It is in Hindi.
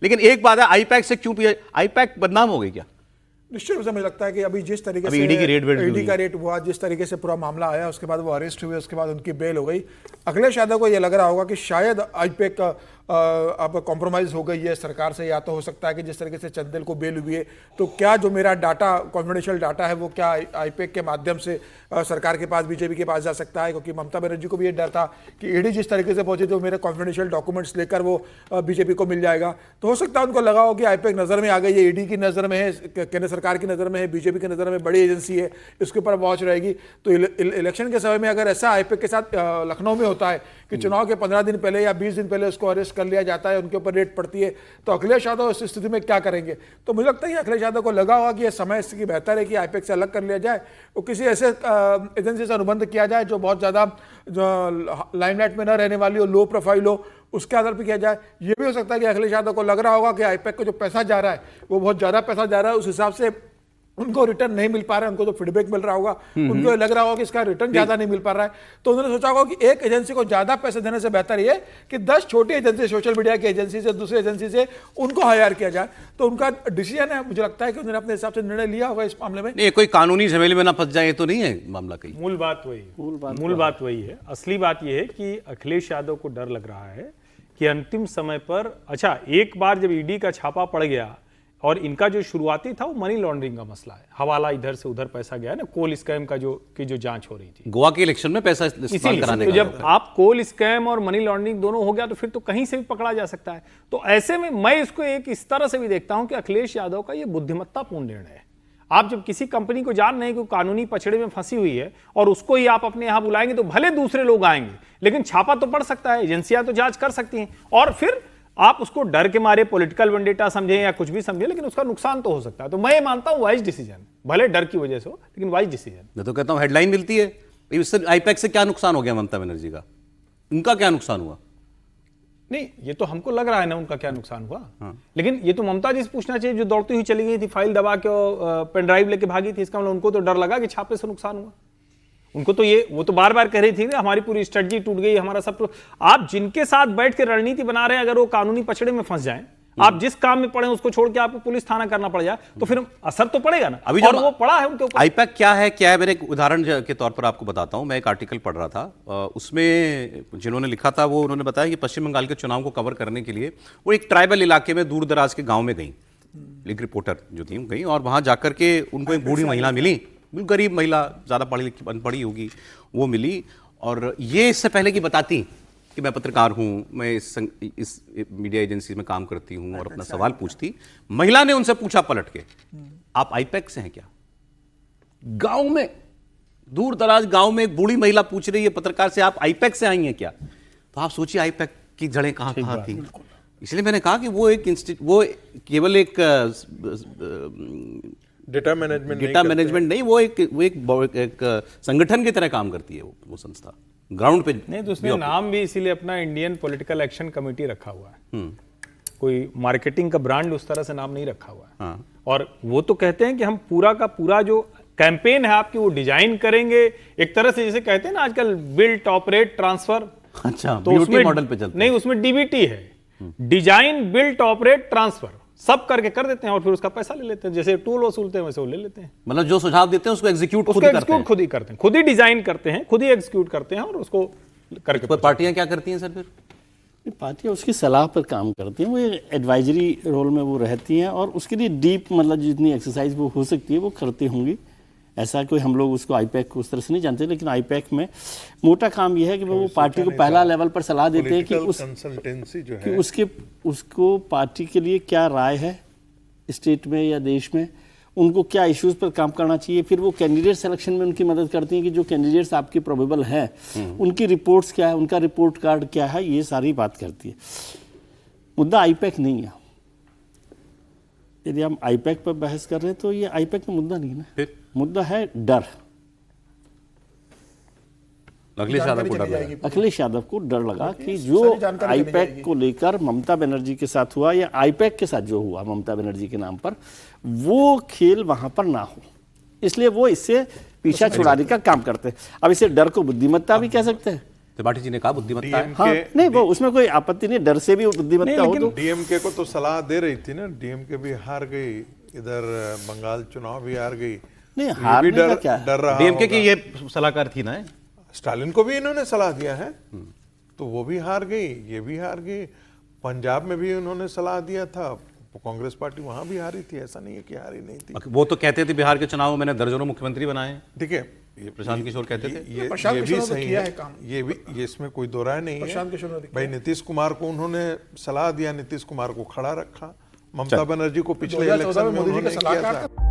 लेकिन एक बात है, आईपैक से क्यों आईपैक बदनाम हो गई क्या? निश्चित रूप से मुझे लगता है कि अभी जिस तरीके अभी से ईडी का रेट हुआ, जिस तरीके से पूरा मामला आया, उसके बाद वो अरेस्ट हुए, उसके बाद उनकी बेल हो गई, अखिलेश यादव को ये लग रहा होगा कि शायद आईपैक अब कॉम्प्रोमाइज हो गई है सरकार से, या तो हो सकता है कि जिस तरीके से चंदेल को बेल हुई है तो क्या जो मेरा डाटा, कॉन्फिडेंशियल डाटा है, वो क्या आईपैक के माध्यम से सरकार के पास, बीजेपी के पास जा सकता है, क्योंकि ममता बनर्जी को भी ये डर था कि ईडी जिस तरीके से पहुंचे तो मेरे कॉन्फिडेंशियल डॉक्यूमेंट्स लेकर वो बीजेपी को मिल जाएगा। तो हो सकता है उनको लगा हो कि आईपैक नजर में आ गई है, ईडी की नजर में है, केंद्र सरकार की नजर में है, बीजेपी की नजर में बड़ी एजेंसी है, इसके ऊपर वॉच रहेगी। तो इलेक्शन के समय में अगर ऐसा आईपैक के साथ लखनऊ में होता है कि चुनाव के 15 दिन पहले या 20 दिन पहले उसको अरेस्ट कर लिया जाता है, उनके ऊपर रेड पड़ती है, तो अखिलेश यादव इस स्थिति में क्या करेंगे? तो मुझे लगता है कि अखिलेश यादव को लगा होगा कि यह समय इसकी बेहतर है कि आईपैक से अलग कर लिया जाए और किसी ऐसे एजेंसी से अनुबंध किया जाए जो बहुत ज़्यादा लाइमलाइट में न रहने वाली हो, लो प्रोफाइल हो, उसके आधार पर किया जाए। ये भी हो सकता है कि अखिलेश यादव को लग रहा होगा कि आईपैक को जो पैसा जा रहा है वो बहुत ज़्यादा पैसा जा रहा है, उस हिसाब से उनको रिटर्न नहीं मिल पा रहा है, उनको तो फीडबैक मिल रहा होगा, उनको लग रहा होगा कि इसका रिटर्न ज्यादा नहीं मिल पा रहा है, तो उन्होंने सोचा होगा कि एक एजेंसी को ज्यादा पैसे देने से बेहतर ये कि 10 छोटी एजेंसी, सोशल मीडिया की एजेंसी से, दूसरी एजेंसी से उनको हायर किया जाए। तो उनका डिसीजन है, मुझे लगता है कि उन्होंने अपने हिसाब से निर्णय लिया होगा इस मामले में। नहीं, कोई कानूनी झमेले में ना फंस जाए तो नहीं है मामला कहीं। मूल बात वही है। असली बात यह है कि अखिलेश यादव को डर लग रहा है कि अंतिम समय पर, अच्छा एक बार जब ईडी का छापा पड़ गया और इनका जो शुरुआती था वो मनी लॉन्ड्रिंग का मसला है, हवाला इधर से उधर पैसा गया ना, कोल स्कैम का जो जांच हो रही थी गोवा के इलेक्शन में पैसा इस्तेमाल कराने तो का। जब आप कोल स्कैम और मनी लॉन्ड्रिंग दोनों हो गया तो फिर तो कहीं से भी पकड़ा जा सकता है। तो ऐसे में मैं इसको एक इस तरह से भी देखता हूं कि अखिलेश यादव का ये बुद्धिमत्तापूर्ण निर्णय है। आप जब किसी कंपनी को जान रहे हैं कि कानूनी पछड़े में फंसी हुई है और उसको ही आप अपने यहां बुलाएंगे तो भले दूसरे लोग आएंगे, लेकिन छापा तो पड़ सकता है, एजेंसियां तो जांच कर सकती हैं, और फिर आप उसको डर के मारे पॉलिटिकल वेंडेटा समझें या कुछ भी समझें, लेकिन उसका नुकसान तो हो सकता है। तो मैं ये मानता हूं वाइज डिसीजन, भले डर की वजह से हो, लेकिन वाइज डिसीजन। मैं तो कहता हूं हेडलाइन मिलती है, इससे आईपैक से क्या नुकसान हो गया ममता बनर्जी का, उनका क्या नुकसान हुआ? नहीं, ये तो हमको लग रहा है ना उनका क्या नुकसान हुआ। लेकिन ये तो ममता जी से पूछना चाहिए, जो दौड़ती हुई चली गई थी, फाइल दबा के पेन ड्राइव लेके भागी थी, इसका मतलब उनको तो डर लगा कि छापे से नुकसान हुआ। उनको तो वो तो बार बार कह रही थी ना हमारी पूरी स्ट्रेटजी टूट गई, हमारा सब। आप जिनके साथ बैठ के रणनीति बना रहे हैं, अगर वो कानूनी पछड़े में फंस जाएं, आप जिस काम में पड़े उसको छोड़ के आपको पुलिस थाना करना पड़ जाए, तो फिर असर तो पड़ेगा ना। अभी और वो पड़ा है उनके ऊपर। आईपैक क्या है मेरे एक उदाहरण के तौर पर आपको बताता हूं। मैं एक आर्टिकल पढ़ रहा था, उसमें जिन्होंने लिखा था वो उन्होंने बताया कि पश्चिम बंगाल के चुनाव को कवर करने के लिए वो एक ट्राइबल इलाके में, दूर दराज के गाँव में गई, एक रिपोर्टर जो थी गई, और वहां जाकर के उनको एक बूढ़ी महिला मिली, गरीब महिला, ज़्यादा पढ़ी लिखी अनपढ़ी होगी, वो मिली, और ये इससे पहले कि बताती कि मैं पत्रकार हूँ, मैं इस मीडिया एजेंसी में काम करती हूँ, और अपना सवाल पूछती, महिला ने उनसे पूछा पलट के, आप आईपैक से हैं क्या? गांव में, दूर दराज गांव में एक बूढ़ी महिला पूछ रही है पत्रकार से, आप आईपैक से आई हैं क्या? तो आप सोचिए आईपैक की जड़ें कहाँ थी। इसलिए मैंने कहा कि वो केवल एक डेटा मैनेजमेंट नहीं, वो एक संगठन की तरह काम करती है वो संस्था, ग्राउंड पे नहीं। तो उसने नाम भी इसीलिए अपना इंडियन पॉलिटिकल एक्शन कमेटी रखा हुआ है, कोई मार्केटिंग का ब्रांड उस तरह से नाम नहीं रखा हुआ है। हाँ। और वो तो कहते हैं कि हम पूरा का पूरा जो कैंपेन है आपकी वो डिजाइन करेंगे, एक तरह से जैसे कहते हैं ना आजकल बिल्ट ऑपरेट ट्रांसफर। अच्छा, तो उसमें मॉडल पे चलते नहीं, उसमें डीबीटी है, डिजाइन बिल्ट ऑपरेट ट्रांसफर, सब करके कर देते हैं और फिर उसका पैसा ले लेते हैं, जैसे टूल वसूलते हैं वैसे वो ले लेते हैं। मतलब जो सुझाव देते हैं उसको एग्जीक्यूट खुद ही करते हैं, खुद ही डिजाइन करते हैं, खुद ही एग्जीक्यूट करते हैं, और उसको करके। पार्टियां क्या करती हैं सर? फिर पार्टियां उसकी सलाह पर काम करती हैं, वो एडवाइजरी रोल में वो रहती हैं, और उसके लिए डीप मतलब जितनी एक्सरसाइज वो हो सकती है वो करती होंगी। ऐसा कोई हम लोग उसको आईपैक को उस तरह से नहीं जानते, लेकिन आईपैक में मोटा काम यह है कि वो पार्टी को पहला लेवल पर सलाह देते हैं कि उसको पार्टी के लिए क्या राय है स्टेट में या देश में, उनको क्या इश्यूज पर काम करना चाहिए। फिर वो कैंडिडेट सिलेक्शन में उनकी मदद करती हैं कि जो कैंडिडेट्स आपके प्रोबेबल हैं उनकी रिपोर्ट्स क्या है, उनका रिपोर्ट कार्ड क्या है, ये सारी बात करती है। मुद्दा आईपैक नहीं है। यदि हम आईपैक पर बहस कर रहे हैं तो ये आईपैक का मुद्दा नहीं है ना, मुद्दा है डर। अखिलेश यादव को डर लगा कि जो आईपैक को लेकर ममता बनर्जी के साथ हुआ या आईपैक के साथ जो हुआ ममता बनर्जी के नाम पर, वो खेल वहां पर ना हो, इसलिए वो इससे पीछा छुड़ाने का काम करते हैं। अब इसे डर को बुद्धिमत्ता भी कह सकते हैं, त्रिपाठी जी ने कहा बुद्धिमत्ता है। हाँ, नहीं वो उसमें कोई आपत्ति नहीं, डर से भी बुद्धिमत्ता हो तो डीएमके को तो सलाह दे रही थी ना, डीएमके भी हार गई, इधर बंगाल चुनाव भी हार गई। नहीं, ये भी हारने का डर क्या है? डर रहा डीएमके की होगा। ये सलाहकार थी ना, स्टालिन को भी इन्होंने सलाह दिया है, तो वो भी हार गई, ये भी हार गई। पंजाब में भी उन्होंने सलाह दिया था, कांग्रेस पार्टी वहां भी हारी थी, ऐसा नहीं है कि हारी नहीं थी। वो तो कहते थे बिहार के चुनाव में मैंने दर्जनों मुख्यमंत्री बनाए हैं, देखिए ये प्रशांत किशोर कहते थे। ये प्रशांत भी किशोर ने तो सही किया है, है काम। ये इसमें कोई दो राय नहीं प्रशांत किशोर ने है। तो भाई नीतीश कुमार को उन्होंने सलाह दिया, नीतीश कुमार को खड़ा रखा। ममता बनर्जी को पिछले 2014 इलेक्शन में में मोदी जी उन्होंने के किया सलाहकार था। थे।